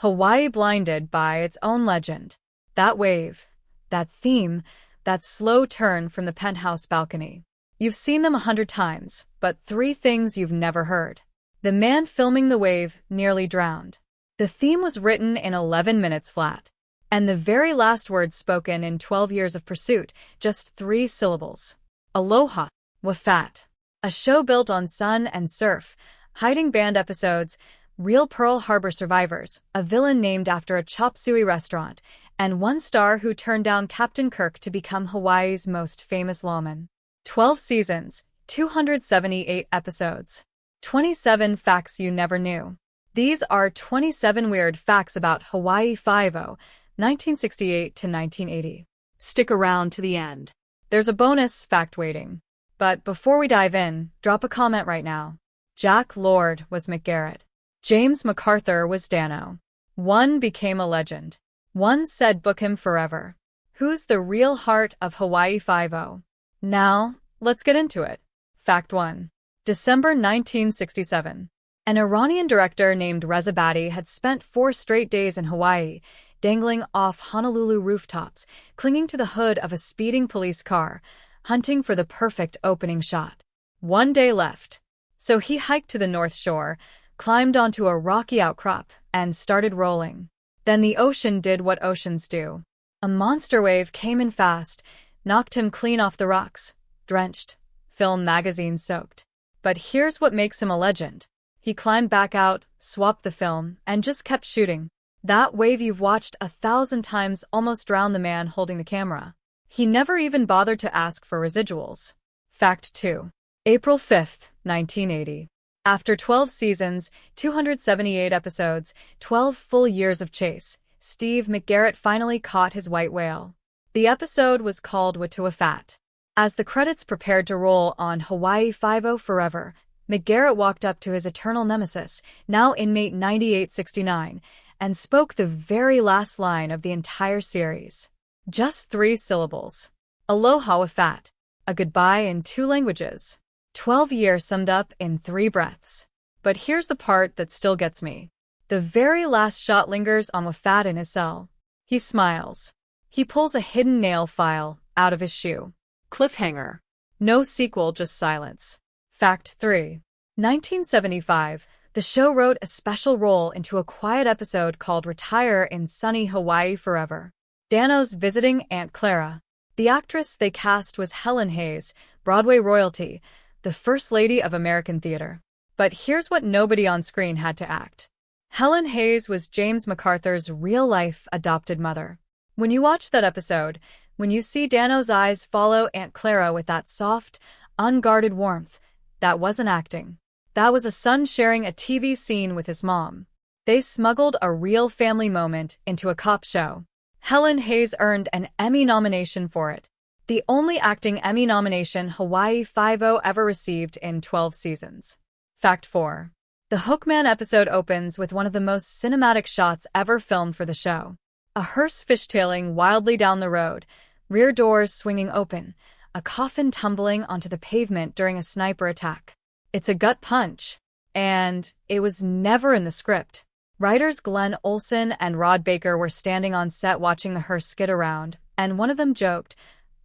Hawaii blinded by its own legend. That wave, that theme, that slow turn from the penthouse balcony. You've seen them 100 times, but three things you've never heard. The man filming the wave nearly drowned. The theme was written in 11 minutes flat. And the very last words spoken in 12 years of pursuit, just 3 syllables. Aloha, Wafat. A show built on sun and surf, hiding band episodes, real Pearl Harbor survivors, a villain named after a chop suey restaurant, and one star who turned down Captain Kirk to become Hawaii's most famous lawman. 12 seasons, 278 episodes. 27 facts you never knew. These are 27 weird facts about Hawaii Five-0, 1968 to 1980. Stick around to the end. There's a bonus fact waiting. But before we dive in, drop a comment right now. Jack Lord was McGarrett. James MacArthur was Danno. One became a legend. One said book him forever. Who's the real heart of Hawaii Five-0? Now, let's get into it. Fact 1. December 1967. An Iranian director named Reza Badi had spent 4 straight days in Hawaii, dangling off Honolulu rooftops, clinging to the hood of a speeding police car, hunting for the perfect opening shot. 1 day left. So he hiked to the North Shore, climbed onto a rocky outcrop, and started rolling. Then the ocean did what oceans do. A monster wave came in fast, knocked him clean off the rocks, drenched, film magazine soaked. But here's what makes him a legend. He climbed back out, swapped the film, and just kept shooting. That wave you've watched 1,000 times almost drowned the man holding the camera. He never even bothered to ask for residuals. Fact 2. April 5, 1980. After 12 seasons, 278 episodes, 12 full years of chase, Steve McGarrett finally caught his white whale. The episode was called Wafat. As the credits prepared to roll on Hawaii Five-0 Forever, McGarrett walked up to his eternal nemesis, now inmate 9869, and spoke the very last line of the entire series. Just 3 syllables. Aloha Wafat. A goodbye in 2 languages. 12 years summed up in 3 breaths. But here's the part that still gets me. The very last shot lingers on Wafat in his cell. He smiles. He pulls a hidden nail file out of his shoe. Cliffhanger. No sequel, just silence. Fact 3. 1975. The show wrote a special role into a quiet episode called Retire in Sunny Hawaii Forever. Danno's visiting Aunt Clara. The actress they cast was Helen Hayes, Broadway royalty, the First Lady of American theater. But here's what nobody on screen had to act. Helen Hayes was James MacArthur's real-life adopted mother. When you watch that episode, when you see Danno's eyes follow Aunt Clara with that soft, unguarded warmth, that wasn't acting. That was a son sharing a TV scene with his mom. They smuggled a real family moment into a cop show. Helen Hayes earned an Emmy nomination for it. The only acting Emmy nomination Hawaii Five-0 ever received in 12 seasons. Fact 4. The Hookman episode opens with one of the most cinematic shots ever filmed for the show. A hearse fishtailing wildly down the road, rear doors swinging open, a coffin tumbling onto the pavement during a sniper attack. It's a gut punch. And it was never in the script. Writers Glenn Olson and Rod Baker were standing on set watching the hearse skid around, and one of them joked,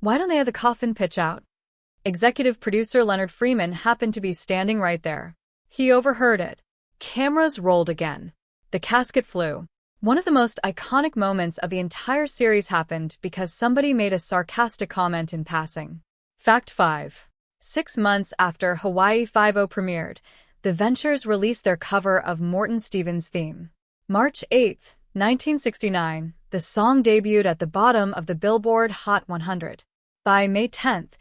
"Why don't they have the coffin pitch out?" Executive producer Leonard Freeman happened to be standing right there. He overheard it. Cameras rolled again. The casket flew. One of the most iconic moments of the entire series happened because somebody made a sarcastic comment in passing. Fact 5. 6 months after Hawaii Five-0 premiered, the Ventures released their cover of Morton Stevens' theme. March 8, 1969, the song debuted at the bottom of the Billboard Hot 100. By May 10th,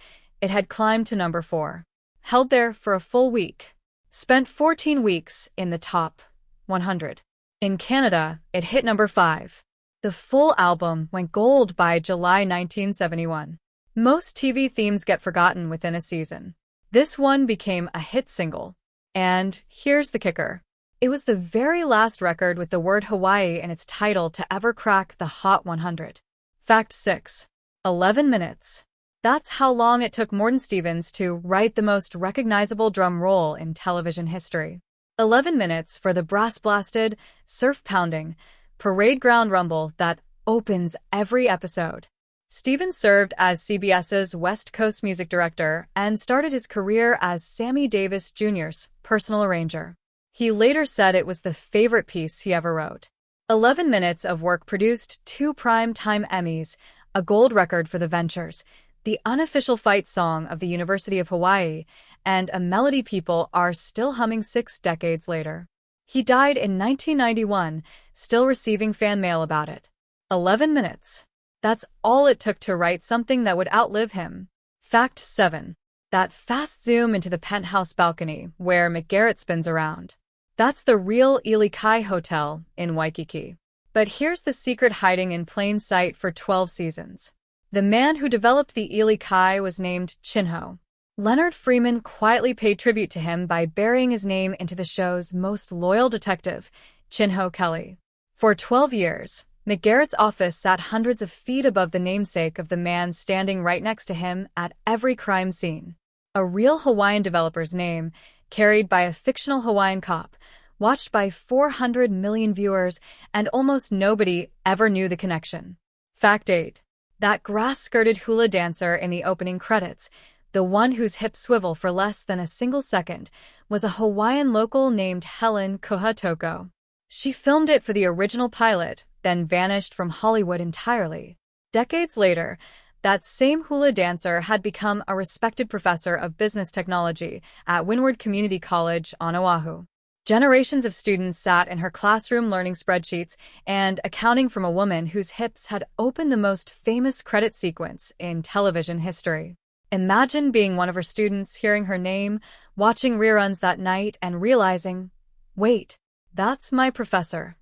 it had climbed to number 4. Held there for a full week. Spent 14 weeks in the top 100. In Canada, it hit number 5. The full album went gold by July 1971. Most TV themes get forgotten within a season. This one became a hit single. And here's the kicker. It was the very last record with the word Hawaii in its title to ever crack the Hot 100. Fact 6. 11 minutes. That's how long it took Morton Stevens to write the most recognizable drum roll in television history. 11 minutes for the brass-blasted, surf-pounding, parade ground rumble that opens every episode. Stevens served as CBS's West Coast music director and started his career as Sammy Davis Jr.'s personal arranger. He later said it was the favorite piece he ever wrote. 11 minutes of work produced 2 Prime-Time Emmys, a gold record for the Ventures, the unofficial fight song of the University of Hawaii, and a melody people are still humming 6 decades later. He died in 1991, still receiving fan mail about it. 11 minutes. That's all it took to write something that would outlive him. Fact 7. That fast zoom into the penthouse balcony where McGarrett spins around. That's the real Ili Kai Hotel in Waikiki. But here's the secret hiding in plain sight for 12 seasons. The man who developed the Ili Kai was named Chinho. Leonard Freeman quietly paid tribute to him by burying his name into the show's most loyal detective, Chinho Kelly. For 12 years, McGarrett's office sat hundreds of feet above the namesake of the man standing right next to him at every crime scene. A real Hawaiian developer's name, carried by a fictional Hawaiian cop, watched by 400 million viewers, and almost nobody ever knew the connection. Fact 8. That grass-skirted hula dancer in the opening credits, the one whose hips swivel for less than a single second, was a Hawaiian local named Helen Kohatoko. She filmed it for the original pilot, then vanished from Hollywood entirely. Decades later, that same hula dancer had become a respected professor of business technology at Windward Community College on Oahu. Generations of students sat in her classroom learning spreadsheets and accounting from a woman whose hips had opened the most famous credit sequence in television history. Imagine being one of her students, hearing her name, watching reruns that night, and realizing, wait, that's my professor.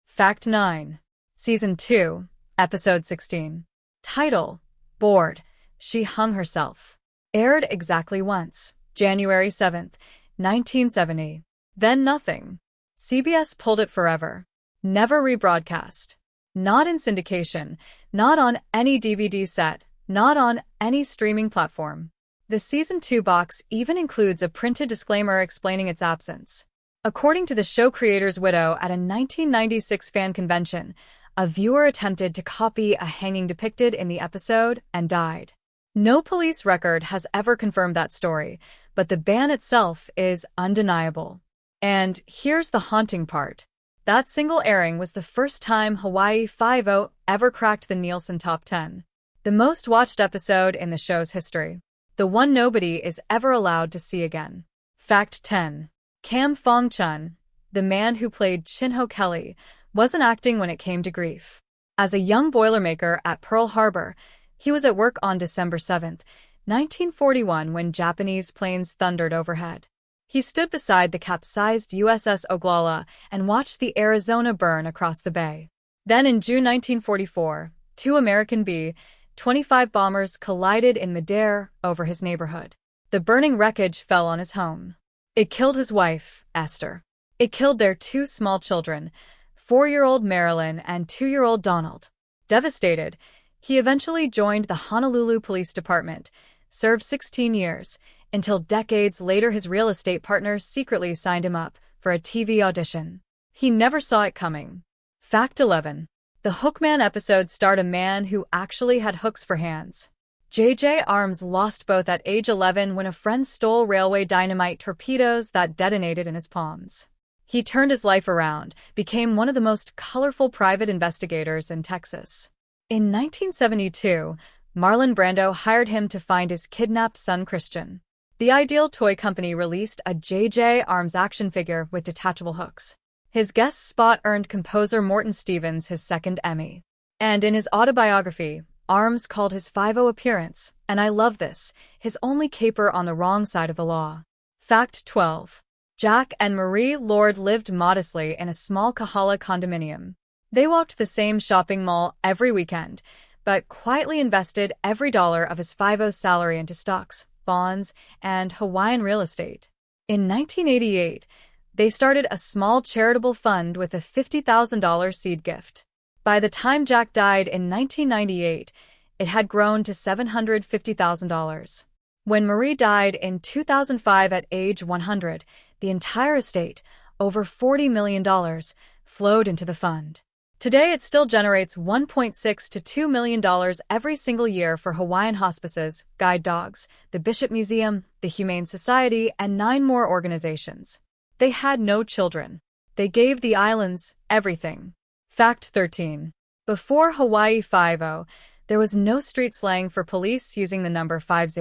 Fact 9. Season 2, Episode 16. Title: Bored. She Hung Herself. Aired exactly once, January 7th, 1970. Then nothing. CBS pulled it forever. Never rebroadcast. Not in syndication, not on any DVD set, not on any streaming platform. The Season 2 box even includes a printed disclaimer explaining its absence. According to the show creator's widow at a 1996 fan convention, a viewer attempted to copy a hanging depicted in the episode and died. No police record has ever confirmed that story, but the ban itself is undeniable. And here's the haunting part. That single airing was the first time Hawaii Five-0 ever cracked the Nielsen Top 10. The most watched episode in the show's history. The one nobody is ever allowed to see again. Fact 10. Cam Fong-chun, the man who played Chinho Kelly, wasn't acting when it came to grief. As a young boilermaker at Pearl Harbor, he was at work on December 7, 1941, when Japanese planes thundered overhead. He stood beside the capsized USS Oglala and watched the Arizona burn across the bay. Then in June 1944, 2 American B-25 bombers collided in midair over his neighborhood. The burning wreckage fell on his home. It killed his wife, Esther. It killed their 2 small children, 4-year-old Marilyn and 2-year-old Donald. Devastated, he eventually joined the Honolulu Police Department, served 16 years, until decades later his real estate partner secretly signed him up for a TV audition. He never saw it coming. Fact 11. The Hookman episode starred a man who actually had hooks for hands. J.J. Arms lost both at age 11 when a friend stole railway dynamite torpedoes that detonated in his palms. He turned his life around, became one of the most colorful private investigators in Texas. In 1972, Marlon Brando hired him to find his kidnapped son Christian. The Ideal Toy Company released a J.J. Arms action figure with detachable hooks. His guest spot earned composer Morton Stevens his 2nd Emmy. And in his autobiography, Arms called his 5-0 appearance, and I love this, his only caper on the wrong side of the law. Fact 12. Jack and Marie Lord lived modestly in a small Kahala condominium. They walked the same shopping mall every weekend, but quietly invested every dollar of his 5-0 salary into stocks, bonds, and Hawaiian real estate. In 1988, they started a small charitable fund with a $50,000 seed gift. By the time Jack died in 1998, it had grown to $750,000. When Marie died in 2005 at age 100, the entire estate, over $40 million, flowed into the fund. Today, it still generates $1.6 to $2 million every single year for Hawaiian hospices, guide dogs, the Bishop Museum, the Humane Society, and 9 more organizations. They had no children. They gave the islands everything. Fact 13. Before Hawaii 50, there was no street slang for police using the number 50.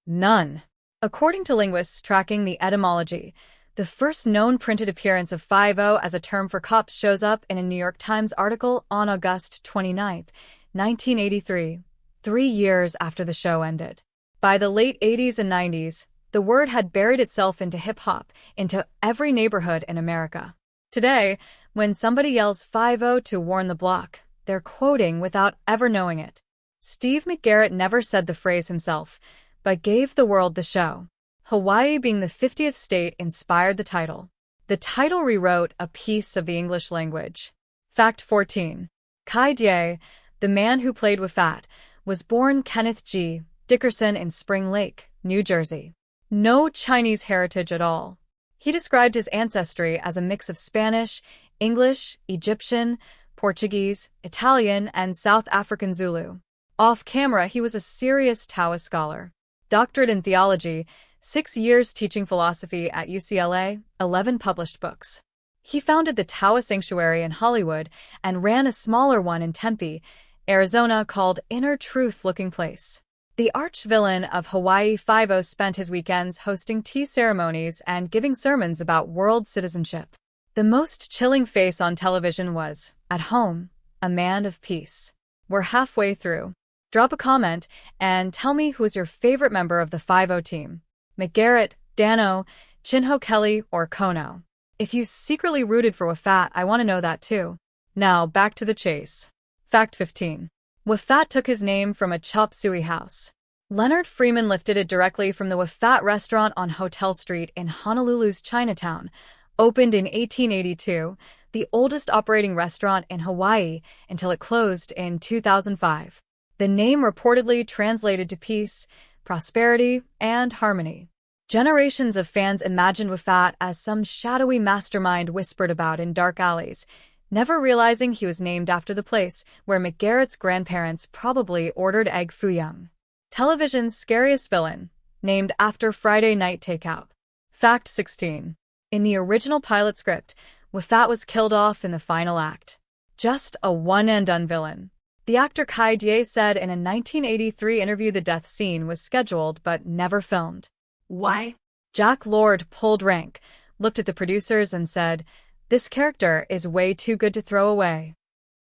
None. According to linguists tracking the etymology, the first known printed appearance of 50 as a term for cops shows up in a New York Times article on August 29, 1983, 3 years after the show ended. By the late 80s and 90s, the word had buried itself into hip-hop, into every neighborhood in America. Today, when somebody yells 50 to warn the block, they're quoting without ever knowing it. Steve McGarrett never said the phrase himself, but gave the world the show. Hawaii being the 50th state inspired the title. The title rewrote a piece of the English language. Fact 14. Kai Die, the man who played Wafat, was born Kenneth G. Dickerson in Spring Lake, New Jersey. No Chinese heritage at all. He described his ancestry as a mix of Spanish, English, Egyptian, Portuguese, Italian, and South African Zulu. Off camera, he was a serious Taoist scholar. Doctorate in theology, 6 years teaching philosophy at UCLA, 11 published books. He founded the Taoist Sanctuary in Hollywood and ran a smaller one in Tempe, Arizona called Inner Truth Looking Place. The arch-villain of Hawaii 50 spent his weekends hosting tea ceremonies and giving sermons about world citizenship. The most chilling face on television was, at home, a man of peace. We're halfway through. Drop a comment and tell me who is your favorite member of the 50 team. McGarrett, Danno, Chinho Kelly, or Kono. If you secretly rooted for Wafat, I want to know that too. Now, back to the chase. Fact 15. Wafat took his name from a chop suey house. Leonard Freeman lifted it directly from the Wafat restaurant on Hotel Street in Honolulu's Chinatown, opened in 1882, the oldest operating restaurant in Hawaii until it closed in 2005. The name reportedly translated to peace, prosperity, and harmony. Generations of fans imagined Wafat as some shadowy mastermind whispered about in dark alleys, never realizing he was named after the place where McGarrett's grandparents probably ordered egg foo young. Television's scariest villain, named after Friday Night Takeout. Fact 16. In the original pilot script, Wafat was killed off in the final act. Just a one-and-done villain. The actor Kai Die said in a 1983 interview the death scene was scheduled but never filmed. Why? Jack Lord pulled rank, looked at the producers and said, "This character is way too good to throw away."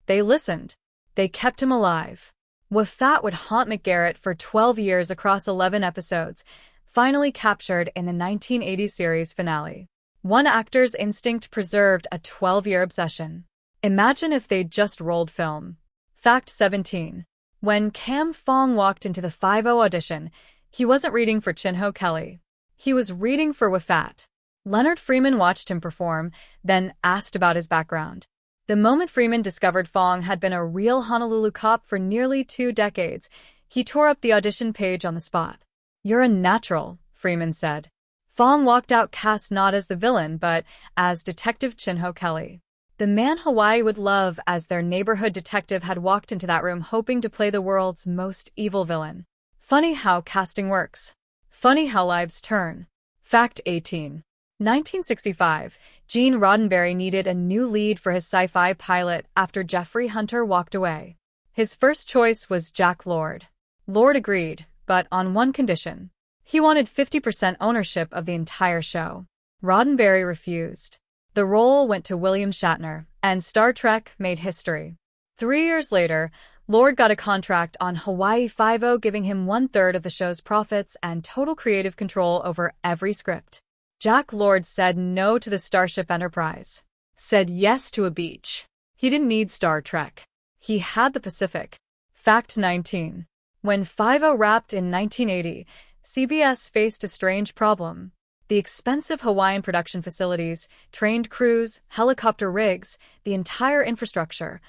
They listened. They kept him alive. Wafat would haunt McGarrett for 12 years across 11 episodes, finally captured in the 1980 series finale. One actor's instinct preserved a 12-year obsession. Imagine if they'd just rolled film. Fact 17. When Cam Fong walked into the 50 audition, he wasn't reading for Chinho Kelly. He was reading for Wafat. Leonard Freeman watched him perform, then asked about his background. The moment Freeman discovered Fong had been a real Honolulu cop for nearly 2 decades, he tore up the audition page on the spot. "You're a natural," Freeman said. Fong walked out cast not as the villain, but as Detective Chinho Kelly. The man Hawaii would love as their neighborhood detective had walked into that room hoping to play the world's most evil villain. Funny how casting works. Funny how lives turn. Fact 18. 1965, Gene Roddenberry needed a new lead for his sci-fi pilot after Jeffrey Hunter walked away. His first choice was Jack Lord. Lord agreed, but on one condition. He wanted 50% ownership of the entire show. Roddenberry refused. The role went to William Shatner, and Star Trek made history. 3 years later, Lord got a contract on Hawaii 50, giving him 1/3 of the show's profits and total creative control over every script. Jack Lord said no to the Starship Enterprise. Said yes to a beach. He didn't need Star Trek. He had the Pacific. Fact 19. When 50 wrapped in 1980, CBS faced a strange problem. The expensive Hawaiian production facilities, trained crews, helicopter rigs, the entire infrastructure,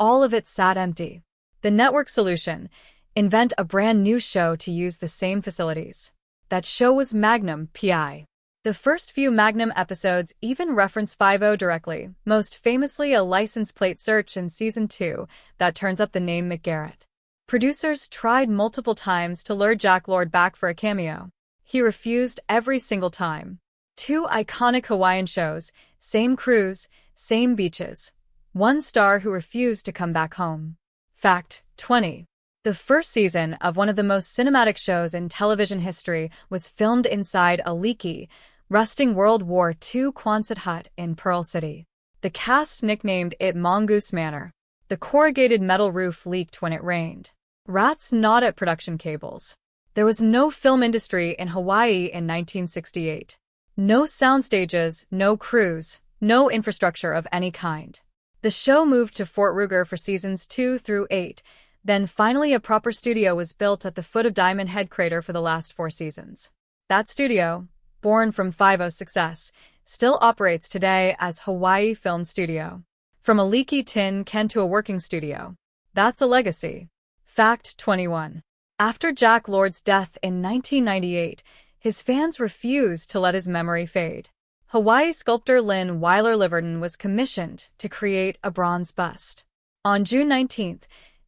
all of it sat empty. The network solution: invent a brand new show to use the same facilities. That show was Magnum P.I. The first few Magnum episodes even reference 5 directly, most famously a license plate search in Season 2 that turns up the name McGarrett. Producers tried multiple times to lure Jack Lord back for a cameo. He refused every single time. 2 iconic Hawaiian shows, same crews, same beaches. 1 star who refused to come back home. Fact 20. The first season of one of the most cinematic shows in television history was filmed inside a leaky, rusting World War II Quonset hut in Pearl City. The cast nicknamed it Mongoose Manor. The corrugated metal roof leaked when it rained. Rats gnawed at production cables. There was no film industry in Hawaii in 1968. No sound stages, no crews, no infrastructure of any kind. The show moved to Fort Ruger for seasons 2 through 8, then finally a proper studio was built at the foot of Diamond Head Crater for the last 4 seasons. That studio, born from 5's success, still operates today as Hawaii Film Studio. From a leaky tin can to a working studio. That's a legacy. Fact 21. After Jack Lord's death in 1998, his fans refused to let his memory fade. Hawaii sculptor Lynn Weiler Liverton was commissioned to create a bronze bust. On June 19,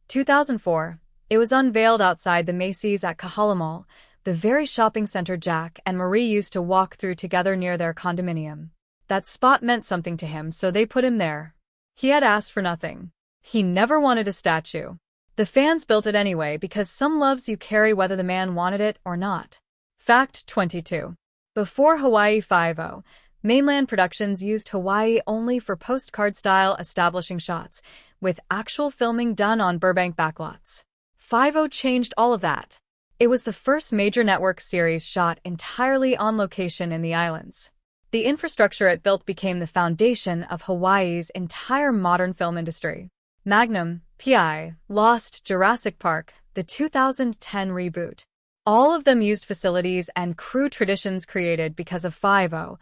2004, it was unveiled outside the Macy's at Kahala Mall, the very shopping center Jack and Marie used to walk through together near their condominium. That spot meant something to him, so they put him there. He had asked for nothing. He never wanted a statue. The fans built it anyway because some loves you carry whether the man wanted it or not. Fact 22. Before Hawaii 5 mainland productions used Hawaii only for postcard-style establishing shots, with actual filming done on Burbank backlots. 5 changed all of that. It was the first major network series shot entirely on location in the islands. The infrastructure it built became the foundation of Hawaii's entire modern film industry. Magnum, P.I., Lost, Jurassic Park, the 2010 reboot. All of them used facilities and crew traditions created because of 5.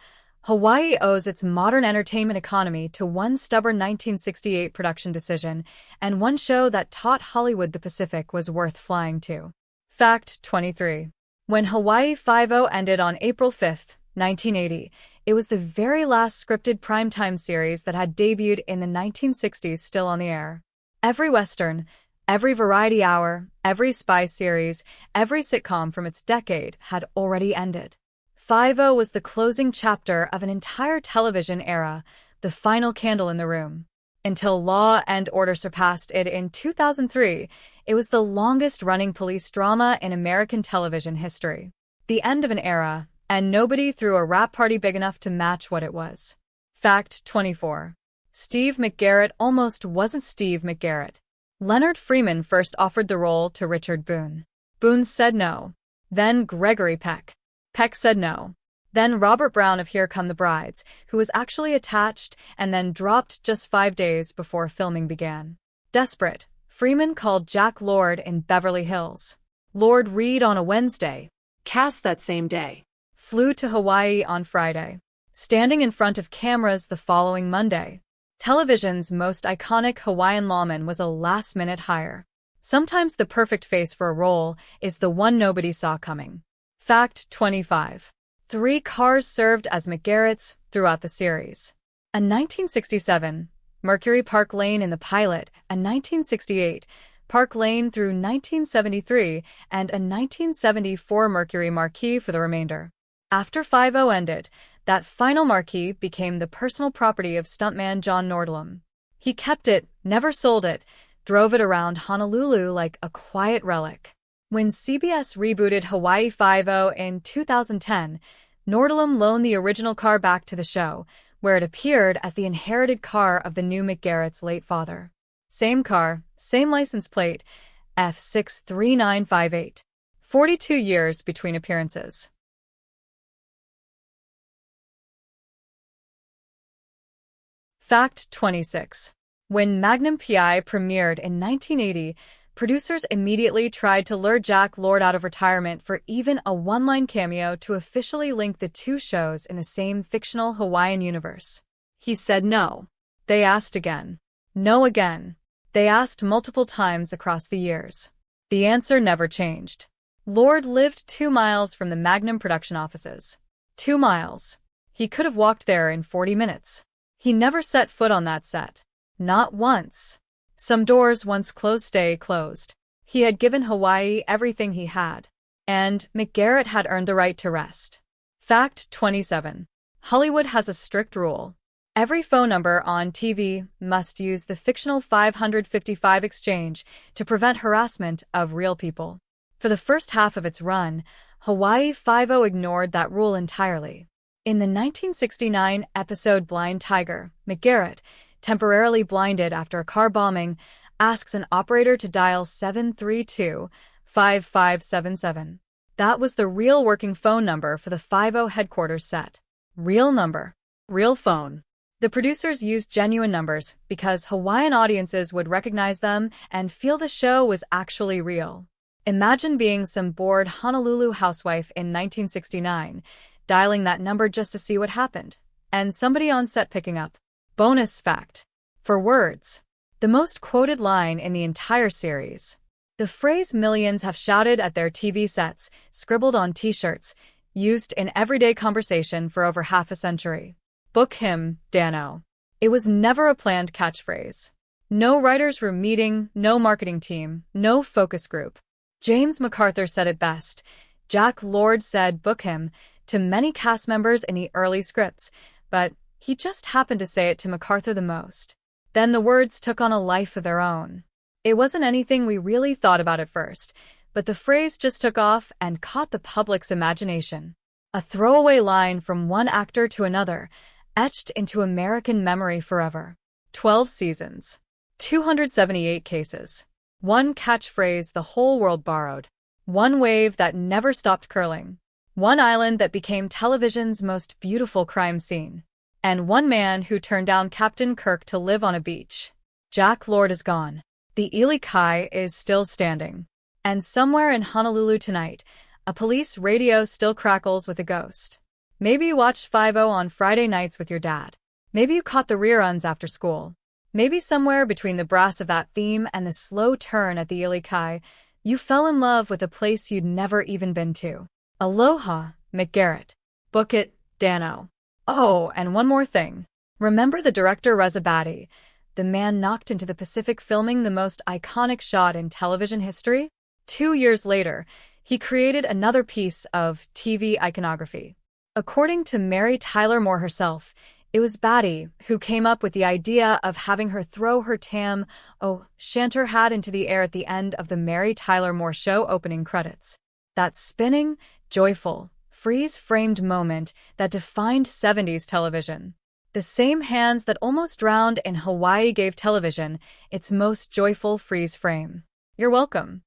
Hawaii owes its modern entertainment economy to one stubborn 1968 production decision and one show that taught Hollywood the Pacific was worth flying to. Fact 23. When Hawaii 5 ended on April 5, 1980, it was the very last scripted primetime series that had debuted in the 1960s still on the air. Every Western, every variety hour, every spy series, every sitcom from its decade had already ended. 5 was the closing chapter of an entire television era, the final candle in the room. Until Law and Order surpassed it in 2003, it was the longest-running police drama in American television history. The end of an era, and nobody threw a rap party big enough to match what it was. Fact 24. Steve McGarrett almost wasn't Steve McGarrett. Leonard Freeman first offered the role to Richard Boone. Boone said no. Then Gregory Peck. Peck said no. Then Robert Brown of Here Come the Brides, who was actually attached and then dropped just 5 days before filming began. Desperate, Freeman called Jack Lord in Beverly Hills. Lord read on a Wednesday. Cast that same day. Flew to Hawaii on Friday. Standing in front of cameras the following Monday. Television's most iconic Hawaiian lawman was a last-minute hire. Sometimes the perfect face for a role is the one nobody saw coming. Fact 25. 3 cars served as McGarrett's throughout the series. A 1967, Mercury Park Lane in the pilot, a 1968, Park Lane through 1973, and a 1974 Mercury Marquis for the remainder. After 5 ended, that final marquee became the personal property of stuntman John Nordlum. He kept it, never sold it, drove it around Honolulu like a quiet relic. When CBS rebooted Hawaii 5 in 2010, Nordlum loaned the original car back to the show, where it appeared as the inherited car of the new McGarrett's late father. Same car, same license plate, F63958. 42 years between appearances. Fact 26. When Magnum P.I. premiered in 1980, producers immediately tried to lure Jack Lord out of retirement for even a one-line cameo to officially link the 2 shows in the same fictional Hawaiian universe. He said no. They asked again. No again. They asked multiple times across the years. The answer never changed. Lord lived 2 miles from the Magnum production offices. 2 miles. He could have walked there in 40 minutes. He never set foot on that set. Not once. Some doors once closed stay closed. He had given Hawaii everything he had. And McGarrett had earned the right to rest. Fact 27. Hollywood has a strict rule. Every phone number on TV must use the fictional 555 exchange to prevent harassment of real people. For the first half of its run, Hawaii Five-0 ignored that rule entirely. In the 1969 episode Blind Tiger, McGarrett, temporarily blinded after a car bombing, asks an operator to dial 732-5577. That was the real working phone number for the Five-0 headquarters set. Real number. Real phone. The producers used genuine numbers because Hawaiian audiences would recognize them and feel the show was actually real. Imagine being some bored Honolulu housewife in 1969, dialing that number just to see what happened, and somebody on set picking up. Bonus fact. For words. The most quoted line in the entire series. The phrase millions have shouted at their TV sets, scribbled on t-shirts, used in everyday conversation for over half a century. Book him, Danno. It was never a planned catchphrase. No writers' room meeting, no marketing team, no focus group. James MacArthur said it best. Jack Lord said book him to many cast members in the early scripts, but he just happened to say it to MacArthur the most. Then the words took on a life of their own. It wasn't anything we really thought about at first, but the phrase just took off and caught the public's imagination. A throwaway line from one actor to another, etched into American memory forever. 12 seasons. 278 cases. One catchphrase the whole world borrowed. One wave that never stopped curling. One island that became television's most beautiful crime scene. And one man who turned down Captain Kirk to live on a beach. Jack Lord is gone. The Ely Kai is still standing. And somewhere in Honolulu tonight, a police radio still crackles with a ghost. Maybe you watched Five-0 on Friday nights with your dad. Maybe you caught the reruns after school. Maybe somewhere between the brass of that theme and the slow turn at the Ely Kai, you fell in love with a place you'd never even been to. Aloha, McGarrett. Book it, Danno. Oh, and one more thing. Remember the director Reza Badi, the man knocked into the Pacific filming the most iconic shot in television history? 2 years later, he created another piece of TV iconography. According to Mary Tyler Moore herself, it was Badi who came up with the idea of having her throw her shanter hat into the air at the end of the Mary Tyler Moore Show opening credits. That spinning, joyful, freeze-framed moment that defined 70s television. The same hands that almost drowned in Hawaii gave television its most joyful freeze frame. You're welcome.